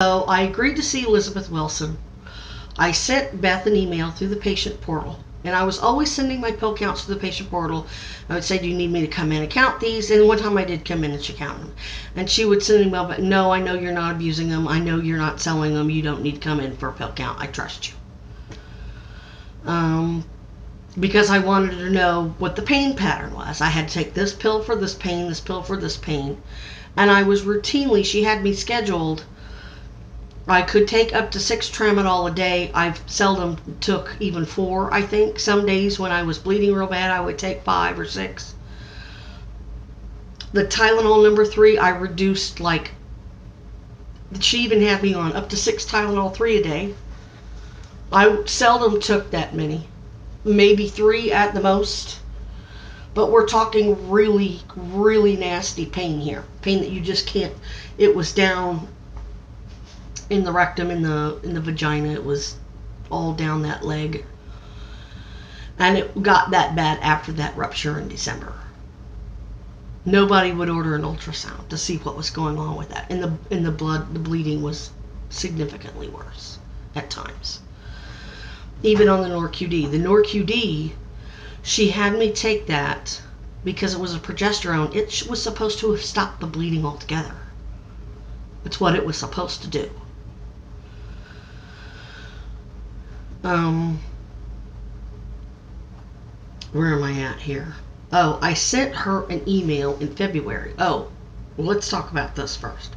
So I agreed to see Elizabeth Wilson. I sent Beth an email through the patient portal. And I was always sending my pill counts to the patient portal. I would say, do you need me to come in and count these? And one time I did come in and she counted them. And she would send an email, but no, I know you're not abusing them. I know you're not selling them. You don't need to come in for a pill count. I trust you. Because I wanted to know what the pain pattern was. I had to take this pill for this pain, this pill for this pain. And I was routinely, she had me scheduled. I could take up to 6 tramadol a day. I've seldom took even 4, I think. Some days when I was bleeding real bad, I would take 5 or 6. The Tylenol number 3, I reduced like, she even had me on up to 6 Tylenol 3 a day. I seldom took that many. Maybe 3 at the most. But we're talking really, really nasty pain here. Pain that you just can't, it was down in the rectum, in the vagina. It was all down that leg, and it got that bad after that rupture in December. Nobody would order an ultrasound to see what was going on with that. In the blood, the bleeding was significantly worse at times. Even on the NorQD. The NorQD, she had me take that because it was a progesterone. It was supposed to have stopped the bleeding altogether. It's what it was supposed to do. Where am I at here? Oh, I sent her an email in February. Oh, well, let's talk about this first.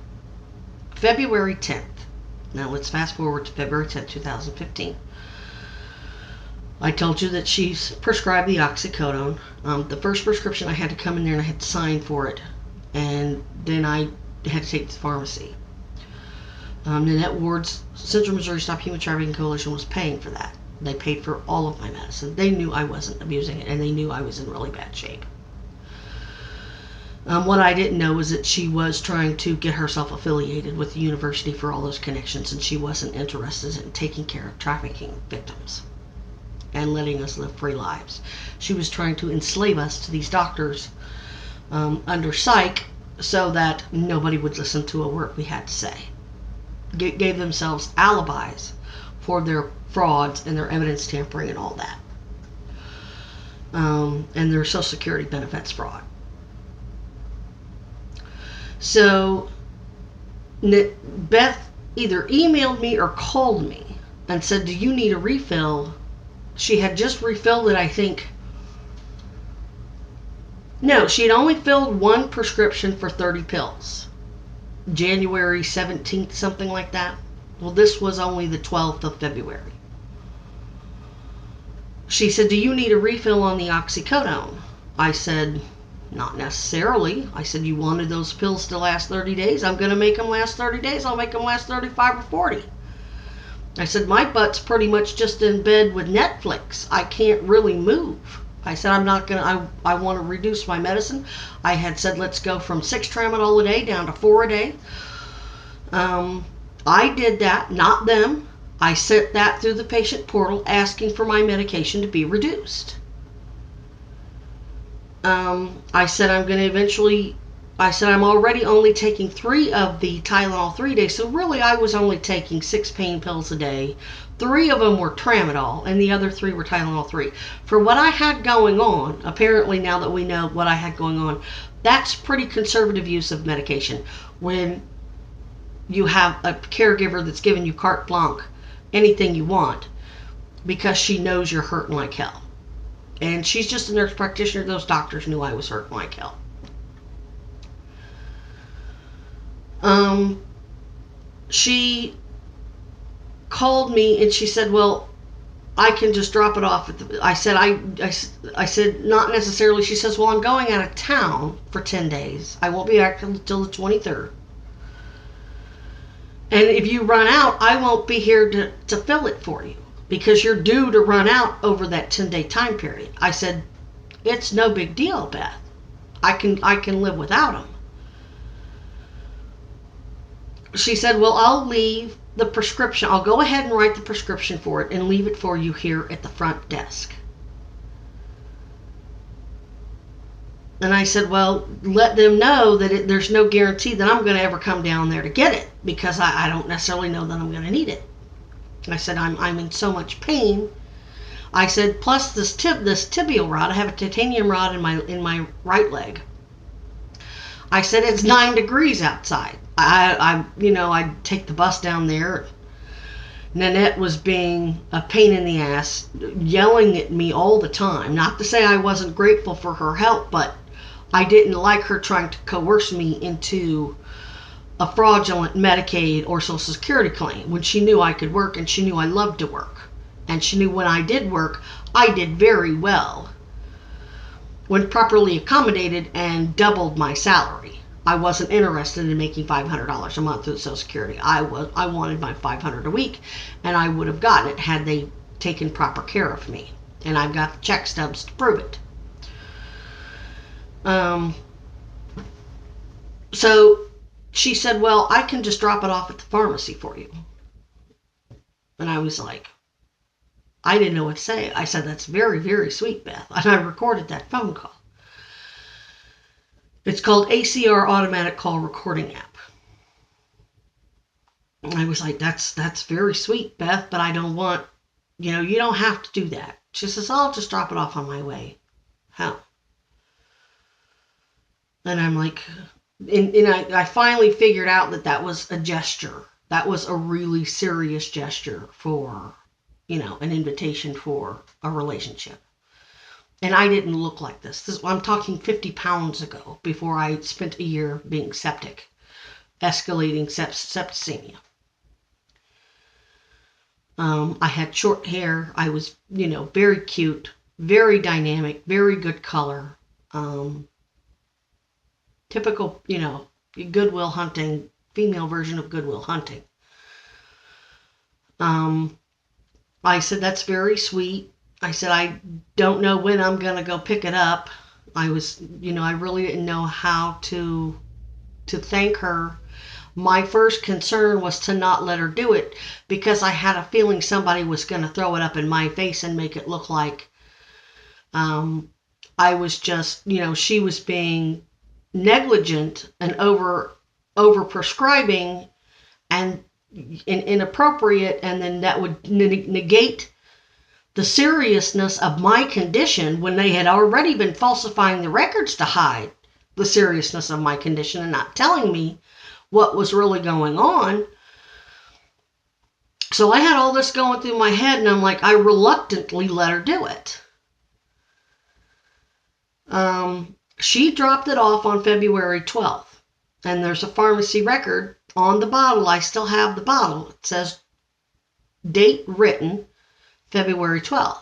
February 10th. Now let's fast forward to February 10th, 2015. I told you that she's prescribed the oxycodone. The first prescription, I had to come in there and I had to sign for it. And then I had to take it to the pharmacy. Nanette Ward's Central Missouri Stop Human Trafficking Coalition was paying for that. They paid for all of my medicine. They knew I wasn't abusing it, and they knew I was in really bad shape. What I didn't know was that she was trying to get herself affiliated with the university for all those connections, and she wasn't interested in taking care of trafficking victims and letting us live free lives. She was trying to enslave us to these doctors under psych so that nobody would listen to a word we had to say. Gave themselves alibis for their frauds and their evidence tampering and all that. And their Social Security benefits fraud. So Beth either emailed me or called me and said, do you need a refill? She had just refilled it, I think. No, she had only filled one prescription for 30 pills. January 17th, something like that. Well, this was only the 12th of February. She said, do you need a refill on the oxycodone? I said, not necessarily. I said, you wanted those pills to last 30 days? I'm going to make them last 30 days. I'll make them last 35 or 40. I said, my butt's pretty much just in bed with Netflix. I can't really move. I said, I'm not going to, I want to reduce my medicine. I had said, let's go from 6 tramadol a day down to 4 a day. I did that, not them. I sent that through the patient portal asking for my medication to be reduced. I said, I'm going to eventually, I said, I'm already only taking 3 of the Tylenol 3 days. So really I was only taking 6 pain pills a day. 3 of them were tramadol, and the other 3 were Tylenol 3. For what I had going on, apparently now that we know what I had going on, that's pretty conservative use of medication. When you have a caregiver that's giving you carte blanche, anything you want, because she knows you're hurting like hell. And she's just a nurse practitioner. Those doctors knew I was hurting like hell. She called me and she said, well, I can just drop it off at the, I said, not necessarily. She says, well, I'm going out of town for 10 days. I won't be back until the 23rd. And if you run out, I won't be here to fill it for you because you're due to run out over that 10-day time period. I said, it's no big deal, Beth. I can live without them. She said, well, I'll leave the prescription. I'll go ahead and write the prescription for it and leave it for you here at the front desk. And I said, well, let them know that there's no guarantee that I'm going to ever come down there to get it, because I don't necessarily know that I'm going to need it. I said, I'm in so much pain. I said, plus this tibial rod, I have a titanium rod in my right leg. I said, it's 9 degrees outside. I'd take the bus down there. Nanette was being a pain in the ass, yelling at me all the time. Not to say I wasn't grateful for her help, but I didn't like her trying to coerce me into a fraudulent Medicaid or Social Security claim when she knew I could work and she knew I loved to work. And she knew when I did work, I did very well when properly accommodated and doubled my salary. I wasn't interested in making $500 a month through Social Security. I wanted my $500 a week, and I would have gotten it had they taken proper care of me. And I've got the check stubs to prove it. So she said, well, I can just drop it off at the pharmacy for you. And I was like, I didn't know what to say. I said, that's very, very sweet, Beth. And I recorded that phone call. It's called ACR Automatic Call Recording App. And I was like, that's very sweet, Beth, but I don't want, you don't have to do that. She says, I'll just drop it off on my way. How? And I'm like, and I finally figured out that was a gesture. That was a really serious gesture for, an invitation for a relationship. And I didn't look like this. I'm talking 50 pounds ago, before I spent a year being septic, escalating septicemia. I had short hair. I was, very cute, very dynamic, very good color. Typical, Good Will Hunting, female version of Good Will Hunting. I said, that's very sweet. I said, I don't know when I'm going to go pick it up. I was, I really didn't know how to thank her. My first concern was to not let her do it, because I had a feeling somebody was going to throw it up in my face and make it look like I was just, she was being negligent and over prescribing and inappropriate, and then that would negate the seriousness of my condition when they had already been falsifying the records to hide the seriousness of my condition and not telling me what was really going on. So I had all this going through my head, and I'm like, I reluctantly let her do it. She dropped it off on February 12th, and there's a pharmacy record on the bottle. I still have the bottle. It says date written February 12th.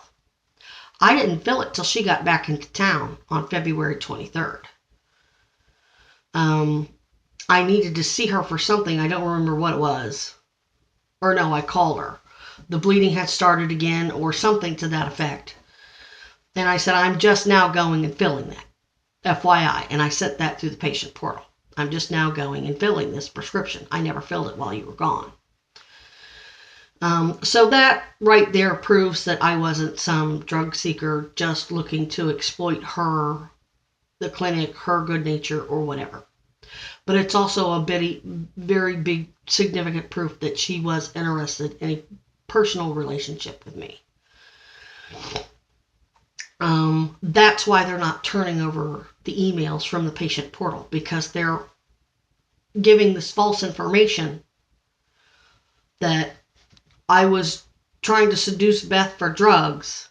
I didn't fill it till she got back into town on February 23rd. I needed to see her for something. I don't remember what it was. Or no, I called her. The bleeding had started again or something to that effect. And I said, I'm just now going and filling that. FYI. And I sent that through the patient portal. I'm just now going and filling this prescription. I never filled it while you were gone. So that right there proves that I wasn't some drug seeker just looking to exploit her, the clinic, her good nature, or whatever. But it's also a very big, significant proof that she was interested in a personal relationship with me. That's why they're not turning over the emails from the patient portal, because they're giving this false information that I was trying to seduce Beth for drugs,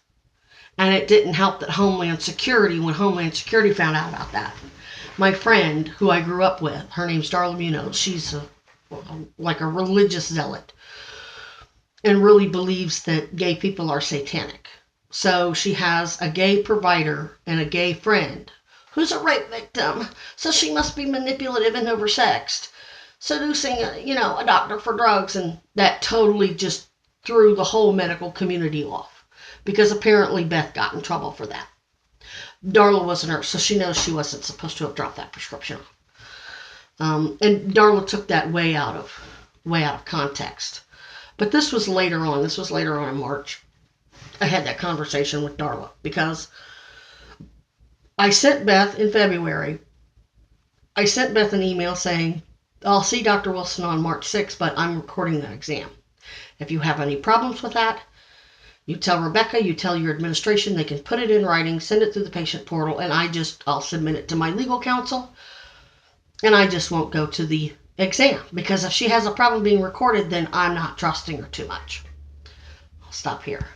and it didn't help that Homeland Security, when Homeland Security found out about that, my friend who I grew up with, her name's Darla Munoz, she's like a religious zealot and really believes that gay people are satanic. So she has a gay provider and a gay friend who's a rape victim, so she must be manipulative and oversexed, seducing a doctor for drugs, and that totally just threw the whole medical community off, because apparently Beth got in trouble for that. Darla was a nurse, so she knows she wasn't supposed to have dropped that prescription off. And Darla took that way out of context. But this was later on. This was later on in March. I had that conversation with Darla because I sent Beth in February. I sent Beth an email saying, I'll see Dr. Wilson on March 6th, but I'm recording the exam. If you have any problems with that, you tell Rebecca, you tell your administration, they can put it in writing, send it through the patient portal, and I'll submit it to my legal counsel, and I just won't go to the exam. Because if she has a problem being recorded, then I'm not trusting her too much. I'll stop here.